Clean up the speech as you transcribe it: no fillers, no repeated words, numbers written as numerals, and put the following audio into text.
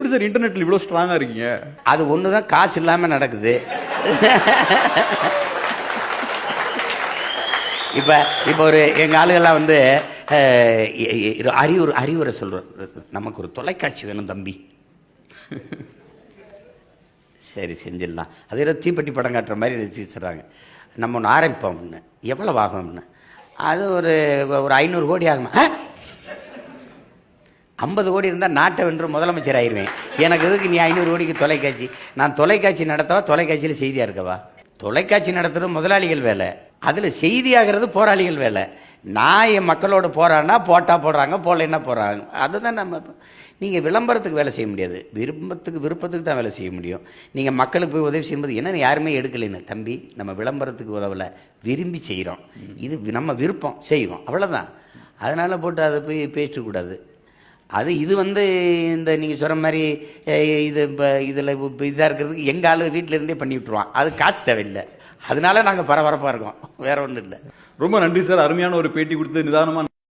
எப்படி சார் இன்டர்நெட்ல இவ்வளவு ஸ்ட்ராங்கா இருக்கீங்க? அது ஒண்ணுதான் காசு இல்லாம நடக்குது. இப்ப ஒரு எங்க ஆளுகள்லாம் வந்து அறிவுரை சொல்றோம், நமக்கு ஒரு தொலைக்காட்சி வேணும் தம்பி. சரி செஞ்சிடலாம். அது ஏதோ தீப்பெட்டி படம் காட்டுற மாதிரி ரசிச்சுறாங்க. நம்ம ஒன்று ஆரம்பிப்போம்னு, எவ்வளவு ஆகும்னு, அது ஒரு 500 கோடி ஆகுமா? 50 கோடி இருந்தால் நாட்டை வென்று முதலமைச்சர் ஆயிடுவேன். எனக்கு எதுக்கு நீ 500 கோடிக்கு தொலைக்காட்சி? நான் தொலைக்காட்சி நடத்தவா, தொலைக்காட்சியில் செய்தியாக இருக்கவா? தொலைக்காட்சி நடத்துகிறது முதலாளிகள் வேலை, அதில் செய்தியாகிறது போராளிகள் வேலை. நான் என் மக்களோட போறான்னா போட்டால் போடுறாங்க, போடலைன்னா போடுறாங்க. அதுதான் நம்ம. நீங்கள் விளம்பரத்துக்கு வேலை செய்ய முடியாது, விருப்பத்துக்கு தான் வேலை செய்ய முடியும். நீங்கள் மக்களுக்கு போய் உதவி செய்யும்போது என்னென்னு யாருமே எடுக்கலைன்னு, தம்பி நம்ம விளம்பரத்துக்கு உதவலை, விரும்பி செய்கிறோம், இது நம்ம விருப்பம் செய்வோம், அவ்வளோதான். அதனால் போட்டு அதை போய் பேசக்கூடாது. இது வந்து இந்த நீங்கள் சொல்கிற மாதிரி இது இப்போ இதில் இதாக இருக்கிறதுக்கு எங்கள் ஆளு வீட்டில் இருந்தே பண்ணி விட்டுருவான். அது காசு தேவையில்லை. அதனால நாங்கள் பரபரப்பாக இருக்கோம், வேற ஒன்றும் இல்லை. ரொம்ப நன்றி சார், அருமையான ஒரு பேட்டி கொடுத்து நிதானமாக